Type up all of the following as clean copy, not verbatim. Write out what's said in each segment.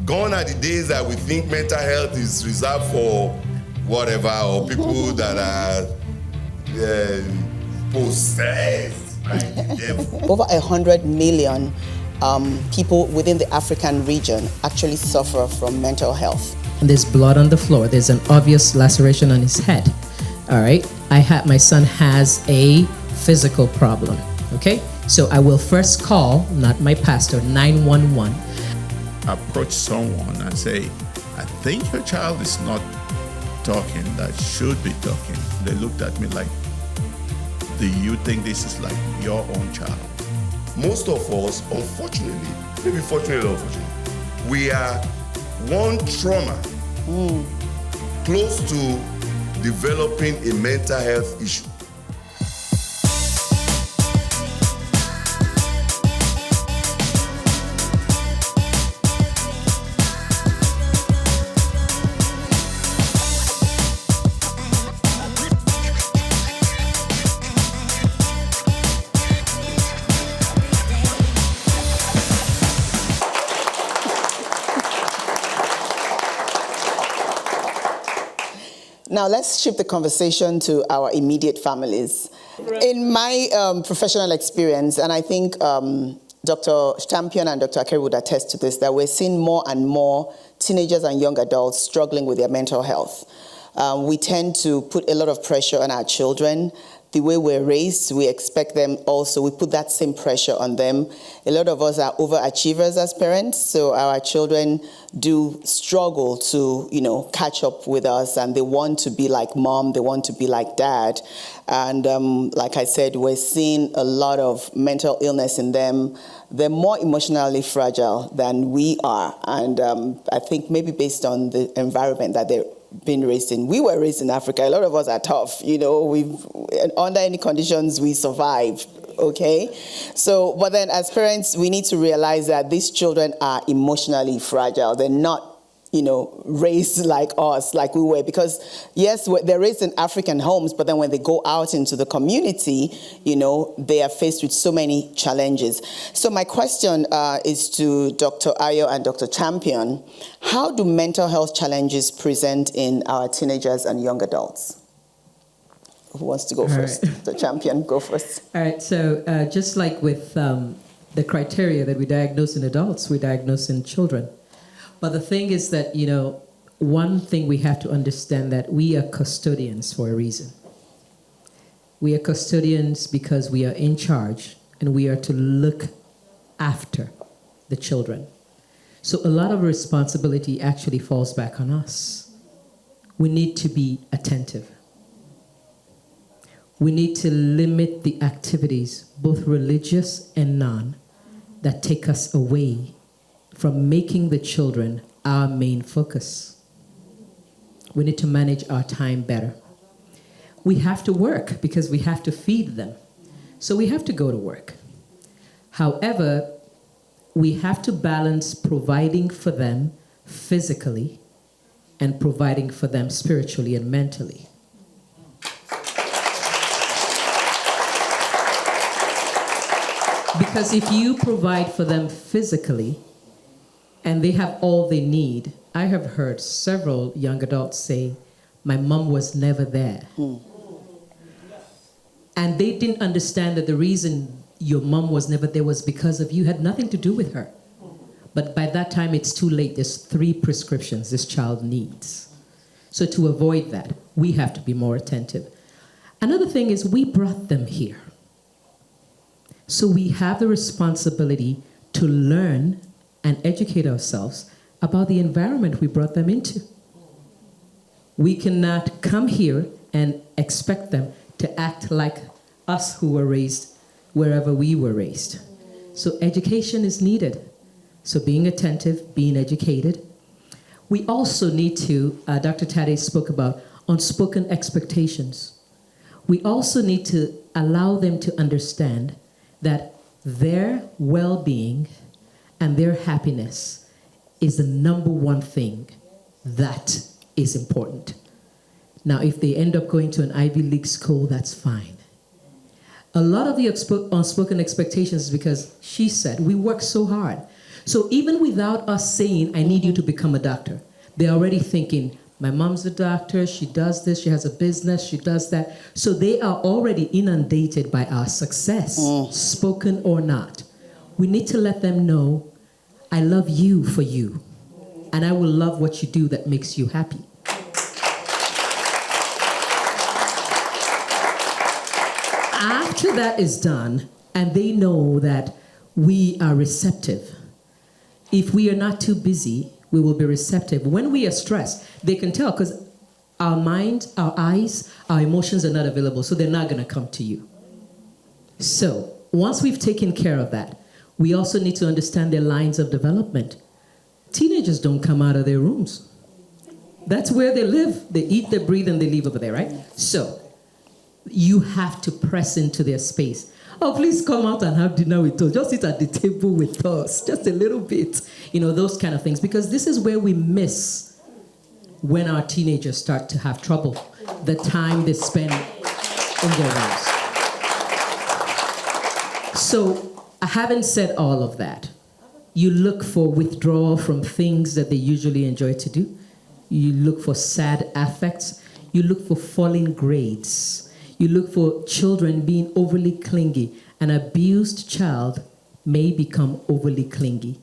Gone are the days that we think mental health is reserved for whatever, or people that are possessed by the devil. Over 100 million people within the African region actually suffer from mental health. And there's blood on the floor. There's an obvious laceration on his head. All right. My son has a physical problem. Okay. So I will first call, not my pastor, 911. Approach someone and say, I think your child is not talking, that should be talking. They looked at me like, do you think this is like your own child? Most of us, unfortunately, maybe fortunately or unfortunately, we are one trauma close to developing a mental health issue. Now let's shift the conversation to our immediate families. In my professional experience, and I think Dr. Champion and Dr. Akeri would attest to this, that we're seeing more and more teenagers and young adults struggling with their mental health. We tend to put a lot of pressure on our children. The way we're raised, we expect them also, we put that same pressure on them. A lot of us are overachievers as parents, so our children do struggle to, catch up with us, and they want to be like mom, they want to be like dad. And like I said, we're seeing a lot of mental illness in them. They're more emotionally fragile than we are. And I think maybe based on the environment that they're been raised in. We were raised in Africa. A lot of us are tough, we've under any conditions we survive. Okay? So, but then as parents, we need to realize that these children are emotionally fragile. They're not, raised like us, like we were. Because yes, they're raised in African homes, but then when they go out into the community, they are faced with so many challenges. So my question is to Dr. Ayo and Dr. Champion. How do mental health challenges present in our teenagers and young adults? Who wants to go first? Right. The Champion, go first. All right, so just like with the criteria that we diagnose in adults, we diagnose in children. But the thing is that, one thing we have to understand, that we are custodians for a reason. We are custodians because we are in charge and we are to look after the children. So a lot of responsibility actually falls back on us. We need to be attentive. We need to limit the activities, both religious and non, that take us away from making the children our main focus. We need to manage our time better. We have to work because we have to feed them. So we have to go to work. However, we have to balance providing for them physically and providing for them spiritually and mentally. Because if you provide for them physically and they have all they need, I have heard several young adults say, my mom was never there. And they didn't understand that the reason your mom was never there was because of you, had nothing to do with her. But by that time, it's too late. There's 3 prescriptions this child needs. So to avoid that, we have to be more attentive. Another thing is we brought them here. So we have the responsibility to learn and educate ourselves about the environment we brought them into. We cannot come here and expect them to act like us who were raised wherever we were raised. So education is needed. So being attentive, being educated. We also need to, Dr. Tade spoke about unspoken expectations. We also need to allow them to understand that their well-being and their happiness is the number one thing that is important. Now, if they end up going to an Ivy League school, that's fine. A lot of the unspoken expectations is because she said, we work so hard. So even without us saying, I need you to become a doctor, they're already thinking, my mom's a doctor, she does this, she has a business, she does that. So they are already inundated by our success, spoken or not. We need to let them know, I love you for you, and I will love what you do that makes you happy. After that is done, and they know that we are receptive, if we are not too busy, we will be receptive. When we are stressed, they can tell because our mind, our eyes, our emotions are not available, so they're not going to come to you. So once we've taken care of that, we also need to understand their lines of development. Teenagers don't come out of their rooms. That's where they live. They eat, they breathe, and they leave over there, right? So you have to press into their space. Oh, please come out and have dinner with us. Just sit at the table with us, just a little bit. Those kind of things. Because this is where we miss when our teenagers start to have trouble, the time they spend in their rooms. So, having said all of that, you look for withdrawal from things that they usually enjoy to do. You look for sad affects. You look for falling grades. You look for children being overly clingy. An abused child may become overly clingy,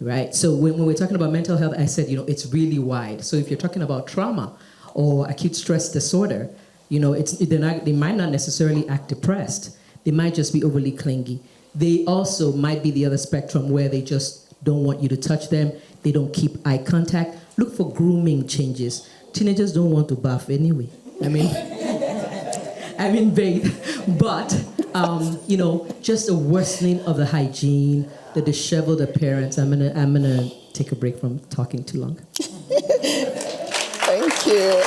right? So when we're talking about mental health, I said, it's really wide. So if you're talking about trauma or acute stress disorder, they might not necessarily act depressed. They might just be overly clingy. They also might be the other spectrum where they just don't want you to touch them. They don't keep eye contact. Look for grooming changes. Teenagers don't want to bath anyway. Bathe. But, just a worsening of the hygiene, the disheveled appearance. I'm gonna take a break from talking too long. Thank you.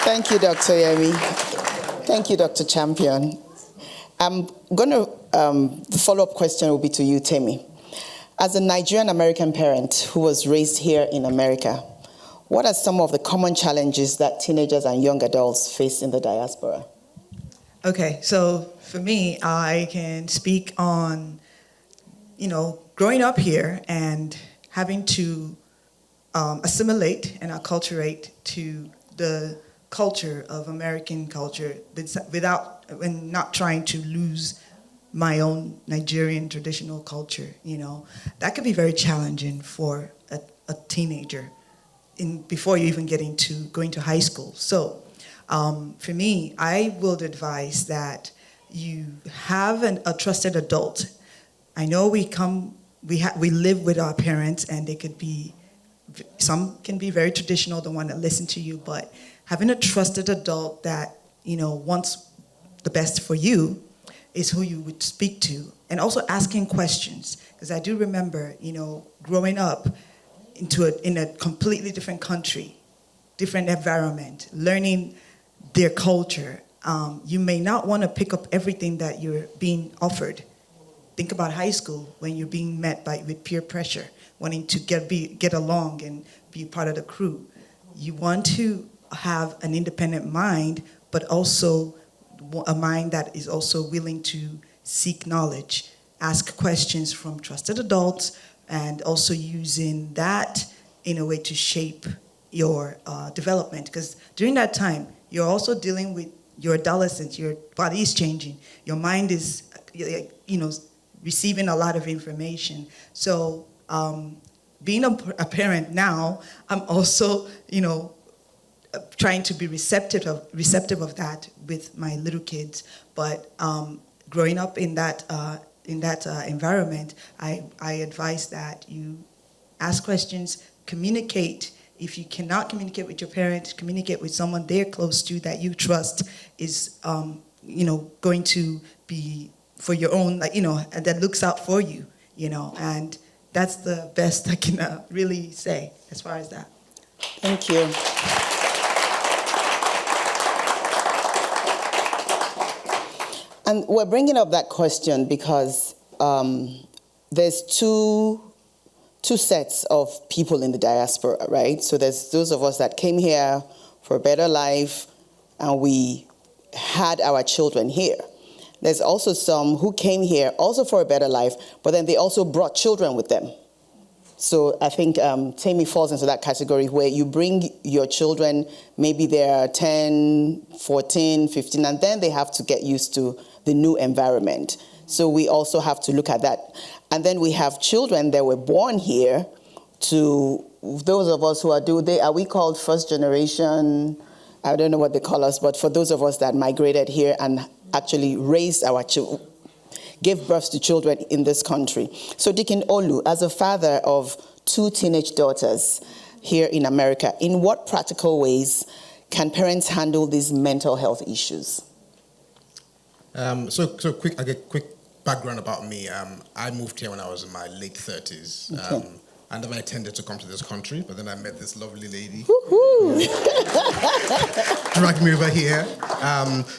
Thank you, Dr. Yemi. Thank you, Dr. Champion. I'm gonna, the follow-up question will be to you, Temi. As a Nigerian-American parent who was raised here in America, what are some of the common challenges that teenagers and young adults face in the diaspora? Okay, so for me, I can speak on, growing up here and having to assimilate and acculturate to the culture of American culture and not trying to lose my own Nigerian traditional culture, That could be very challenging for a teenager before you even get into going to high school. So for me, I would advise that you have a trusted adult. I know we live with our parents, and they could be, some can be very traditional, don't want to listen to you, but having a trusted adult that, wants the best for you is who you would speak to. And also asking questions, because I do remember, growing up in a completely different country, different environment, learning their culture. You may not want to pick up everything that you're being offered. Think about high school when you're being met with peer pressure, wanting to get along and be part of the crew. You want to have an independent mind, but also a mind that is also willing to seek knowledge, ask questions from trusted adults, and also using that in a way to shape your development. Because during that time, you're also dealing with your adolescence, your body is changing, your mind is, receiving a lot of information. So being a parent now, I'm also, trying to be receptive of that with my little kids. But growing up in that environment, I advise that you ask questions, communicate. If you cannot communicate with your parents, communicate with someone they're close to that you trust is, going to be for your own, that looks out for you, and that's the best I can really say as far as that. Thank you. And we're bringing up that question because there's two sets of people in the diaspora, right? So there's those of us that came here for a better life, and we had our children here. There's also some who came here also for a better life, but then they also brought children with them. So I think Tammy falls into that category where you bring your children, maybe they're 10, 14, 15, and then they have to get used to the new environment. So we also have to look at that. And then we have children that were born here to those of us who are we called first generation? I don't know what they call us, but for those of us that migrated here and actually raised our children, gave birth to children in this country. So Deacon Olu, as a father of 2 teenage daughters here in America, in what practical ways can parents handle these mental health issues? So quick, I get quick background about me. I moved here when I was in my late 30s. Okay. I never intended to come to this country, but then I met this lovely lady. Dragged me over here.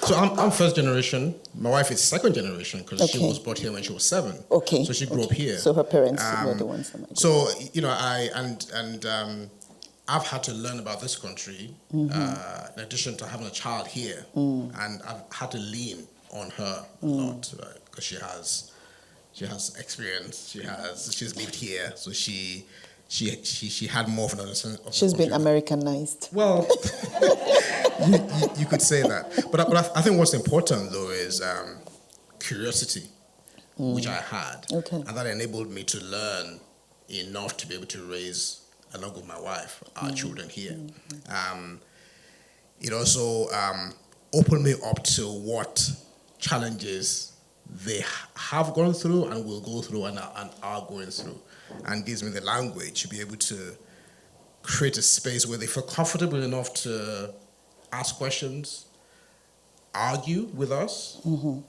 So I'm first generation. My wife is second generation because she was brought here when she was 7. Okay. So she grew up here. So her parents were the ones that migrated. So I've had to learn about this country in addition to having a child here, and I've had to lean on her a lot because she has experience. She's lived here, so she had more of an understanding. She's been Americanized. Well, you could say that, but I think what's important though is curiosity, which I had, and that enabled me to learn enough to be able to raise, along with my wife, our children here. It also opened me up to what challenges they have gone through and will go through and are going through, and gives me the language to be able to create a space where they feel comfortable enough to ask questions, argue with us,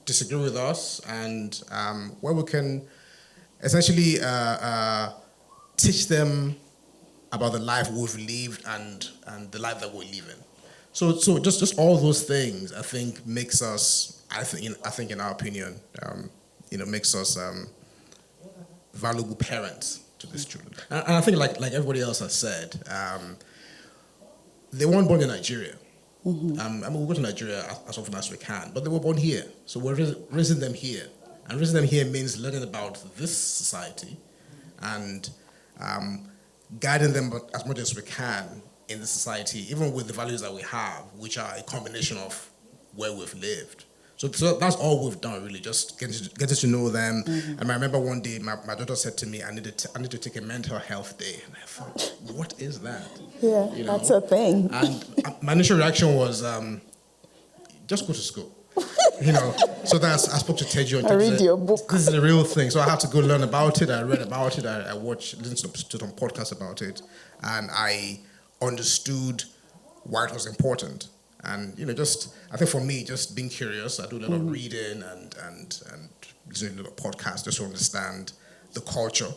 disagree with us, and where we can essentially teach them about the life we've lived and the life that we're living. So just all those things, I think, makes us, I think in our opinion, makes us valuable parents to these children. And I think, like everybody else has said, they weren't born in Nigeria. We go to Nigeria as often as we can, but they were born here. So we're raising them here. And raising them here means learning about this society and guiding them as much as we can in the society, even with the values that we have, which are a combination of where we've lived. So that's all we've done, really, just getting to know them. And I remember one day my daughter said to me, I need to take a mental health day. And I thought, what is that? Yeah, that's a thing. And my initial reaction was, just go to school. So I spoke to Teju and I read your book. This is the real thing. So I had to go learn about it. I read about it. I listened to some podcasts about it. And I understood why it was important. And I think for me, just being curious, I do a lot of reading and listening to a lot of podcasts just to understand the culture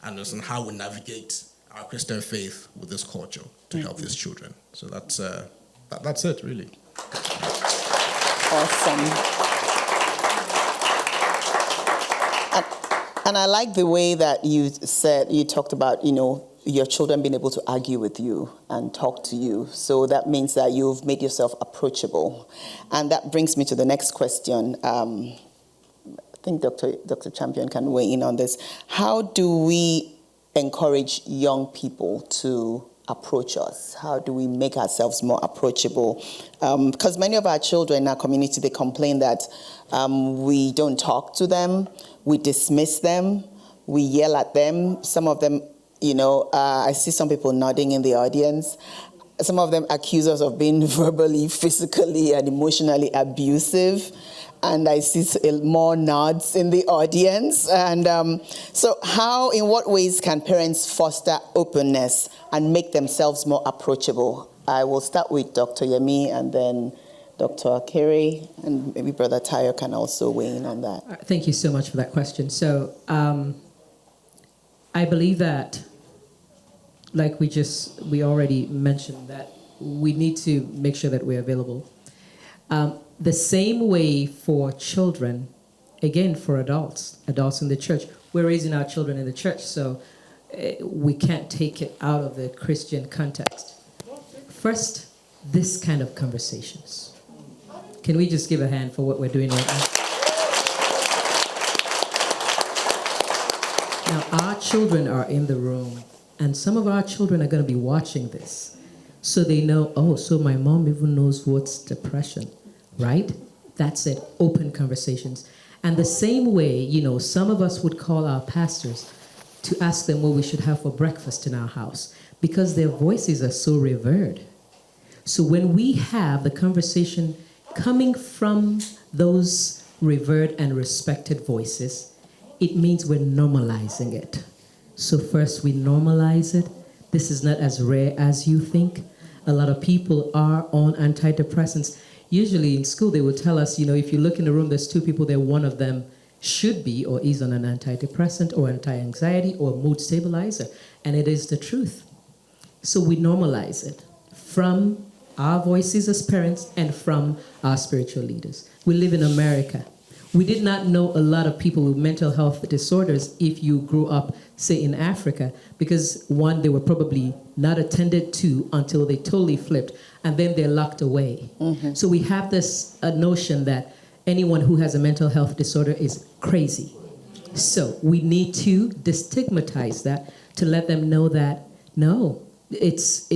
and understand how we navigate our Christian faith with this culture to help these children. So that's it, really. Awesome. And I like the way that you talked about, your children being able to argue with you and talk to you. So that means that you've made yourself approachable. And that brings me to the next question. I think Dr. Champion can weigh in on this. How do we encourage young people to approach us? How do we make ourselves more approachable? Because many of our children in our community, they complain that we don't talk to them, we dismiss them, we yell at them. Some of them, I see some people nodding in the audience. Some of them accuse us of being verbally, physically, and emotionally abusive. And I see more nods in the audience. And so in what ways can parents foster openness and make themselves more approachable? I will start with Dr. Yemi and then Dr. Akere, and maybe Brother Tayo can also weigh in on that. Thank you so much for that question. So I believe that, like we already mentioned, that we need to make sure that we're available. The same way for children, again, for adults in the church. We're raising our children in the church, so we can't take it out of the Christian context. First, this kind of conversations. Can we just give a hand for what we're doing right now? children are in the room, and some of our children are going to be watching this. So they know, oh, so my mom even knows what's depression, right? That's it, open conversations. And the same way, you know, some of us would call our pastors to ask them what we should have for breakfast in our house because their voices are so revered. So when we have the conversation coming from those revered and respected voices, it means we're normalizing it. So first we normalize it. This is not as rare as you think. A lot of people are on antidepressants. Usually in school they will tell us, you know, if you look in the room, there's two people there, one of them should be or is on an antidepressant or anti-anxiety or mood stabilizer. And it is the truth. So we normalize it from our voices as parents and from our spiritual leaders. We live in America. We did not know a lot of people with mental health disorders if you grew up, say, in Africa, because one, they were probably not attended to until they totally flipped, and then they're locked away. Mm-hmm. So we have this notion that anyone who has a mental health disorder is crazy. So we need to destigmatize that to let them know that, no, it's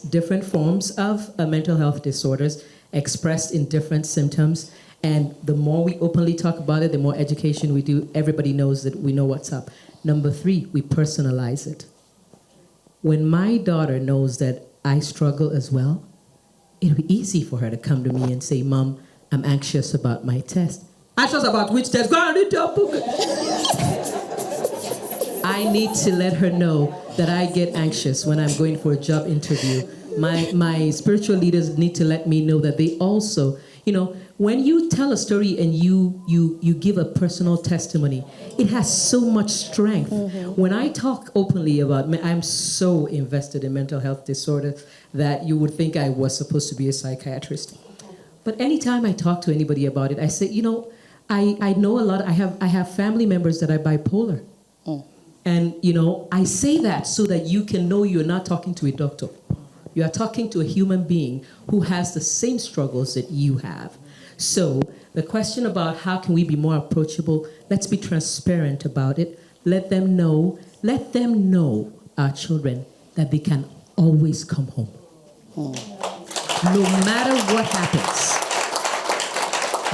different forms of mental health disorders expressed in different symptoms. And the more we openly talk about it, the more education we do, everybody knows that we know what's up. Number 3, we personalize it. When my daughter knows that I struggle as well, it'll be easy for her to come to me and say, Mom, I'm anxious about my test. Anxious about which test? Go and read your book. I need to let her know that I get anxious when I'm going for a job interview. My spiritual leaders need to let me know that they also, you know, when you tell a story and you give a personal testimony, it has so much strength. Mm-hmm. When I talk openly about, I'm so invested in mental health disorders that you would think I was supposed to be a psychiatrist. But anytime I talk to anybody about it, I say, you know, I know a lot. I have family members that are bipolar. Mm. And, you know, I say that so that you can know you're not talking to a doctor. You are talking to a human being who has the same struggles that you have. So the question about how can we be more approachable, let's be transparent about it. Let them know, our children, that they can always come home. No matter what happens.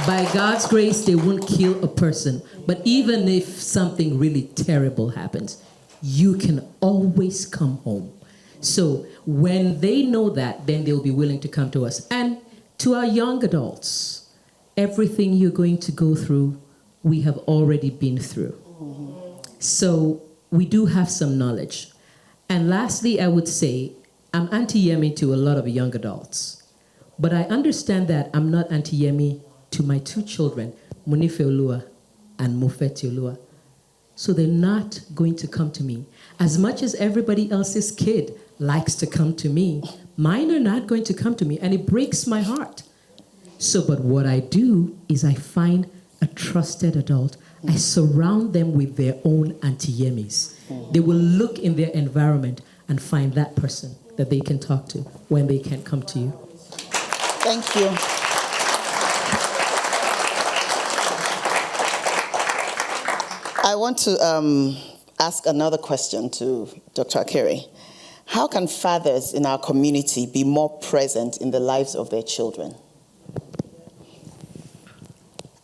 By God's grace, they won't kill a person. But even if something really terrible happens, you can always come home. So when they know that, then they'll be willing to come to us. And to our young adults, everything you're going to go through, we have already been through. Mm-hmm. So we do have some knowledge. And lastly, I would say, I'm anti-Yemi to a lot of young adults. But I understand that I'm not anti-Yemi to my 2 children, Munife Olua and Mofeti Olua. So they're not going to come to me. As much as everybody else's kid likes to come to me, mine are not going to come to me, and it breaks my heart. So, but what I do is I find a trusted adult. I surround them with their own anti-Yemis. They will look in their environment and find that person that they can talk to when they can't come to you. Thank you. I want to ask another question to Dr. Akere. How can fathers in our community be more present in the lives of their children?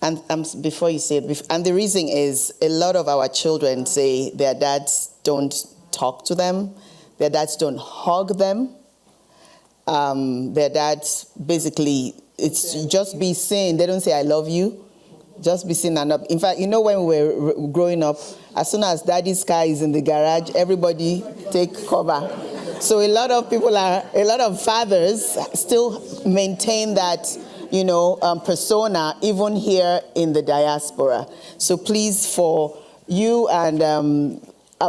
And before you say it, and the reason is a lot of our children say their dads don't talk to them, their dads don't hug them, their dads basically, it's just be seen. They don't say I love you, just be seen and up. In fact, you know, when we were growing up, as soon as daddy's car is in the garage, everybody take cover. So a lot of fathers still maintain that, you know, persona, even here in the diaspora. So please, for you and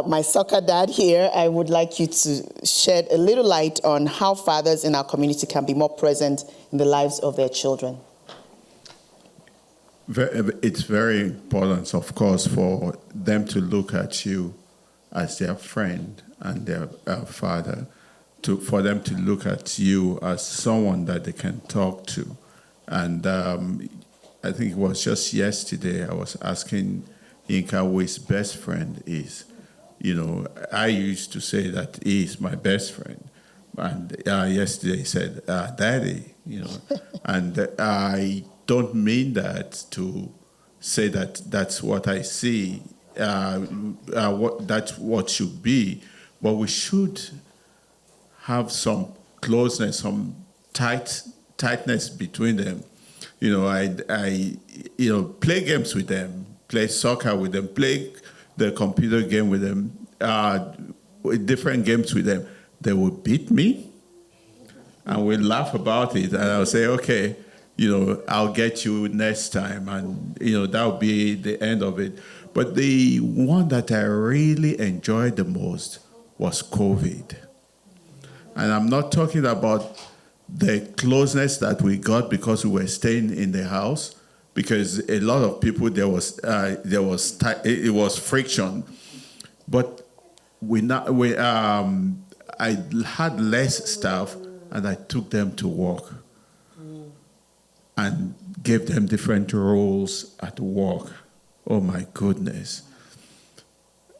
my soccer dad here, I would like you to shed a little light on how fathers in our community can be more present in the lives of their children. It's very important, of course, for them to look at you as their friend and their father, for them to look at you as someone that they can talk to. And I think it was just yesterday I was asking Yinka who his best friend is. I used to say that he is my best friend. And yesterday he said, Daddy, and I don't mean that to say that that's what I see, that's what should be, but we should have some closeness, some tightness between them. I play games with them, play soccer with them, play the computer game with them, different games with them. They will beat me, and we laugh about it, and I'll say, okay, I'll get you next time, and that'll be the end of it. But the one that I really enjoyed the most was COVID. And I'm not talking about the closeness that we got because we were staying in the house, because a lot of people, it was friction. But I had less staff, and I took them to work and gave them different roles at work. Oh my goodness.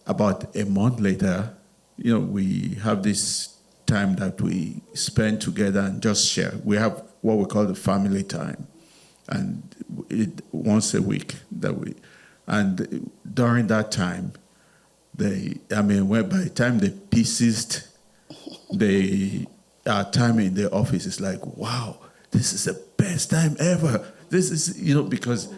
About a month later, we have this time that we spend together and just share. We have what we call the family time, and once a week and during that time, by the time they pieces the time in the office, is like, wow, this is the best time ever. This is, because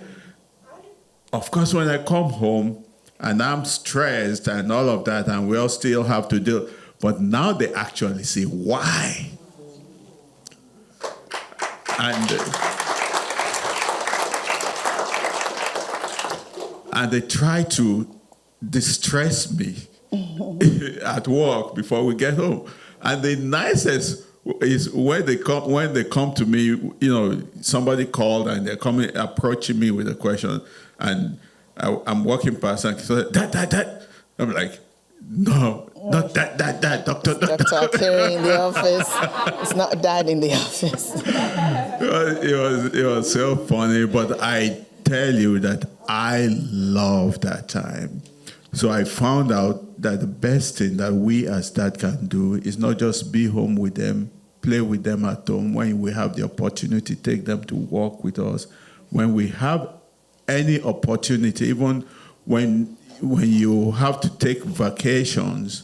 of course when I come home and I'm stressed and all of that, and we all still have to deal, but now they actually see why. And they try to distress me at work before we get home. And the nicest is when they come to me, somebody called and they're approaching me with a question, and I'm walking past and so that. I'm like, no, not that, doctor. Dr. Kerry in the office. It's not Dad in the office. It was so funny, but I tell you that I love that time. So I found out that the best thing that we as dad can do is not just be home with them, play with them at home. When we have the opportunity, take them to walk with us. When we have any opportunity, even when you have to take vacations,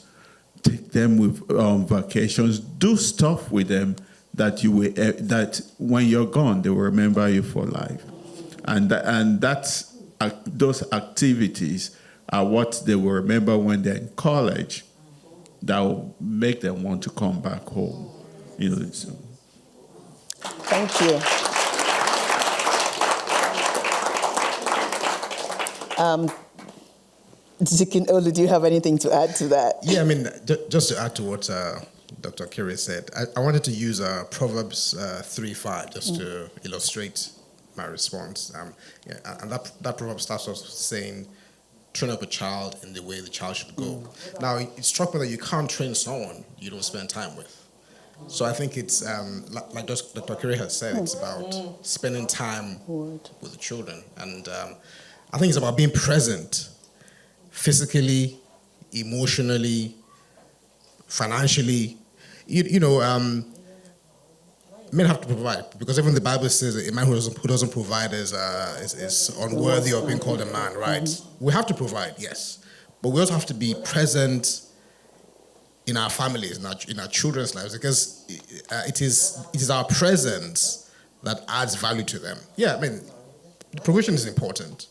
take them with vacations. Do stuff with them that that when you're gone, they will remember you for life. And that's those activities are what they will remember when they're in college. That will make them want to come back home. So. Thank you. Deacon Olu, do you have anything to add to that? Yeah, just to add to what Dr. Kerry said, I wanted to use Proverbs 3:5 just to illustrate my response. And that proverb starts off saying, train up a child in the way the child should go. Now, it struck me that you can't train someone you don't spend time with. So I think it's, like Dr. Kerry has said, it's about spending time with the children. And I think it's about being present physically, emotionally, financially. Men have to provide, because even the Bible says that a man who doesn't provide is unworthy of being called a man, right? We have to provide, yes, but we also have to be present in our families, in our children's lives, because it is our presence that adds value to them. Yeah, the provision is important,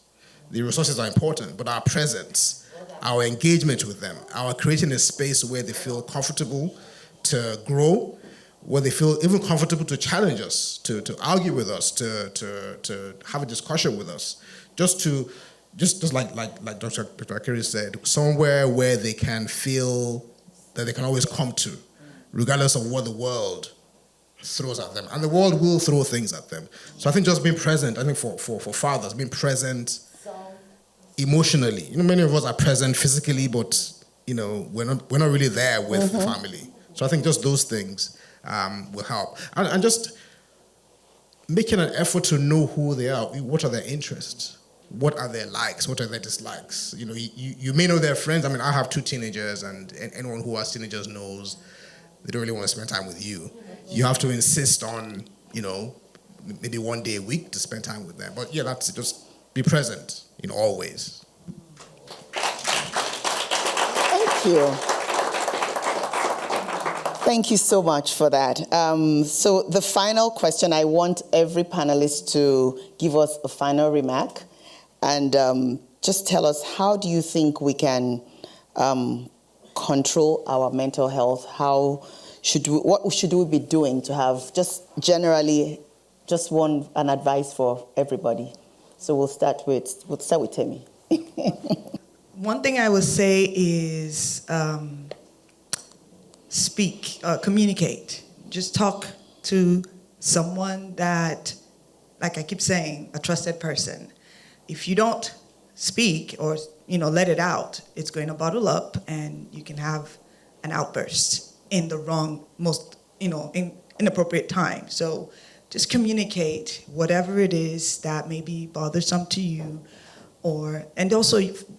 the resources are important, but our presence, our engagement with them, our creating a space where they feel comfortable to grow, where they feel even comfortable to challenge us, to argue with us, to have a discussion with us, just like Dr. Akiri said, somewhere where they can feel that they can always come to, regardless of what the world throws at them. And the world will throw things at them. So I think just being present, I think for fathers, being present emotionally. Many of us are present physically, but we're not really there with the family. So I think just those things will help. And just making an effort to know who they are, what are their interests. what are their likes, what are their dislikes. You may know their friends. I mean, I have 2 teenagers, and anyone who has teenagers knows they don't really want to spend time with you. You have to insist on, maybe 1 day a week to spend time with them. But yeah, that's just be present in all ways. Thank you. Thank you so much for that. So the final question, I want every panelist to give us a final remark and just tell us, how do you think we can control our mental health? What should we be doing to have just generally an advice for everybody? So we'll start with Temi. One thing I would say is communicate. Just talk to someone that, like I keep saying, a trusted person. If you don't speak or let it out, it's going to bottle up, and you can have an outburst in the wrong, most inappropriate time. So just communicate whatever it is that may be bothersome to you, and also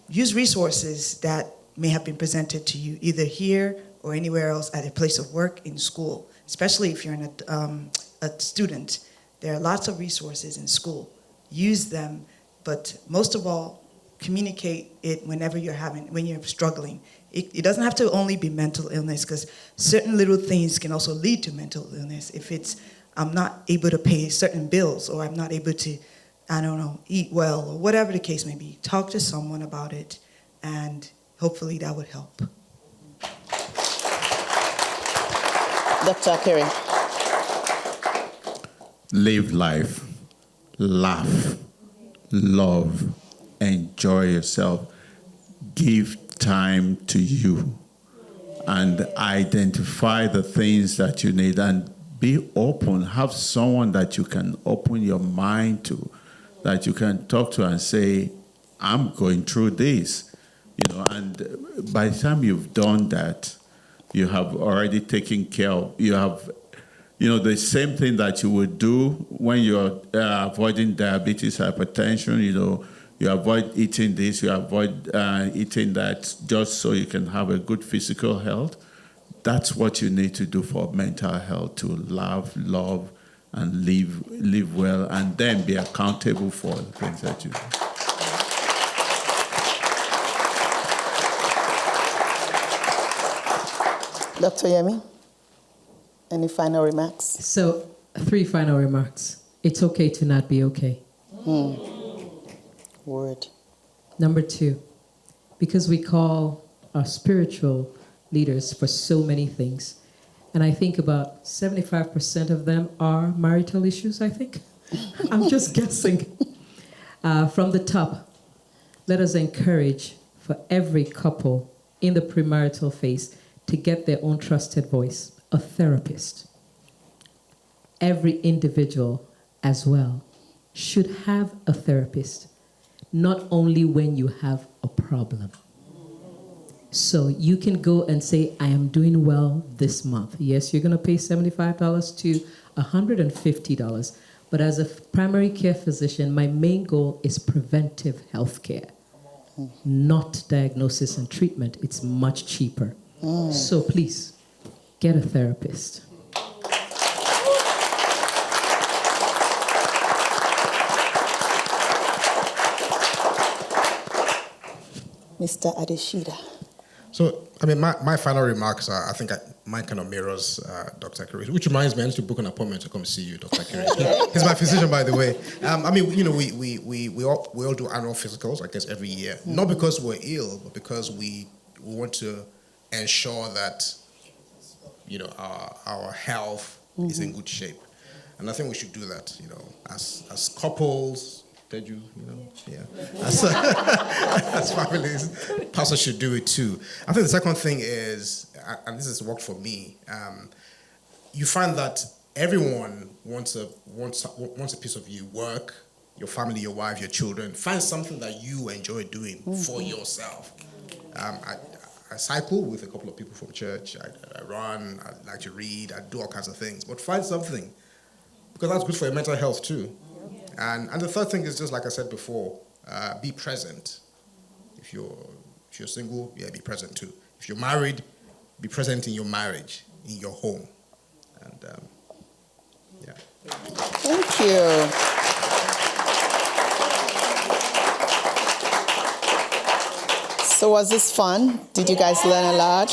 use resources that may have been presented to you either here or anywhere else at a place of work, in school. Especially if you're a student, there are lots of resources in school. Use them, but most of all, communicate it when you're struggling. It doesn't have to only be mental illness, because certain little things can also lead to mental illness. If it's, I'm not able to pay certain bills, or I'm not able to, eat well, or whatever the case may be, talk to someone about it, and hopefully that would help. Dr. Akere. Live life, laugh, love, enjoy yourself, give time to you, and identify the things that you need, and be open. Have someone that you can open your mind to, that you can talk to and say, I'm going through this, and by the time you've done that, you have already taken care of, you have, the same thing that you would do when you're avoiding diabetes, hypertension, you avoid eating this, you avoid eating that, just so you can have a good physical health. That's what you need to do for mental health, to love, and live well, and then be accountable for the things that you do. Dr. Yemi, any final remarks? So, 3 final remarks. It's okay to not be okay. Word. Number 2, because we call our spiritual leaders for so many things, and I think about 75% of them are marital issues, I think. I'm just guessing. From the top, let us encourage for every couple in the premarital phase to get their own trusted voice, a therapist. Every individual as well should have a therapist, not only when you have a problem. So you can go and say, I am doing well this month. Yes, you're going to pay $75 to $150. But as a primary care physician, my main goal is preventive health care, not diagnosis and treatment. It's much cheaper. So please, get a therapist. Mr. Adeshida. So, my final remarks are, I think mine kind of mirrors Dr. Akere, which reminds me, I need to book an appointment to come see you, Dr. Akere. He's my physician, by the way. We all do annual physicals, I guess, every year. Not because we're ill, but because we want to ensure that, our health is in good shape. And I think we should do that, as couples. Did you, yeah. As families, pastors should do it too. I think the second thing is, and this has worked for me, you find that everyone wants a piece of you, work, your family, your wife, your children. Find something that you enjoy doing for yourself. I cycle with a couple of people from church. I run. I like to read. I do all kinds of things. But find something, because that's good for your mental health too. And the third thing is just like I said before, be present. If you're single, yeah, be present too. If you're married, be present in your marriage, in your home. And yeah. Thank you. So was this fun? Did you guys learn a lot?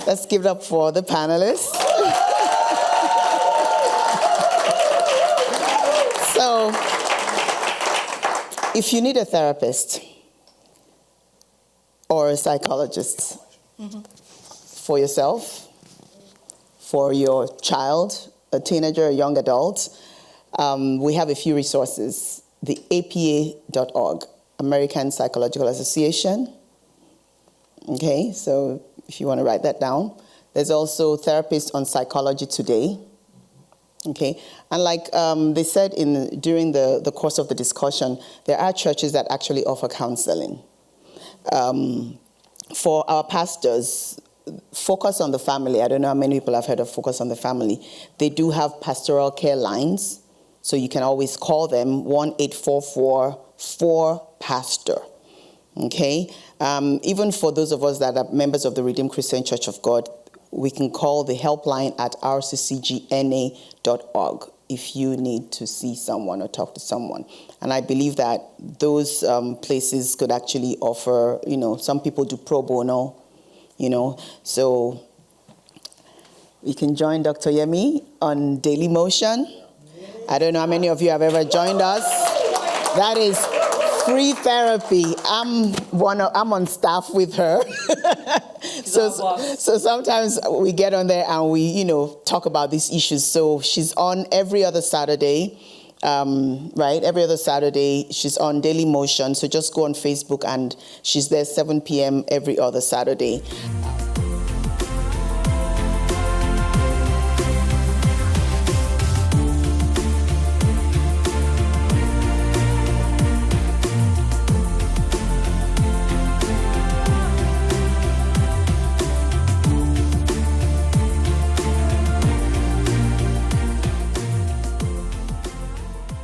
Let's give it up for the panelists. So, if you need a therapist or a psychologist for yourself, for your child, a teenager, a young adult, we have a few resources. The APA.org, American Psychological Association. Okay, so if you want to write that down. There's also Therapists on Psychology Today. Okay, and like they said during the course of the discussion, there are churches that actually offer counseling. For our pastors, Focus on the Family, I don't know how many people have heard of Focus on the Family. They do have pastoral care lines, so you can always call them 1-844-4-PASTOR. Okay, even for those of us that are members of the Redeemed Christian Church of God, we can call the helpline at rccgna.org if you need to see someone or talk to someone. And I believe that those places could actually offer, some people do pro bono, so we can join Dr. Yemi on Daily Motion. I don't know how many of you have ever joined us. That is free therapy. I'm on staff with her. So sometimes we get on there and we, talk about these issues. So she's on every other Saturday, right? Every other Saturday, she's on Daily Motion. So just go on Facebook and she's there 7 p.m. every other Saturday.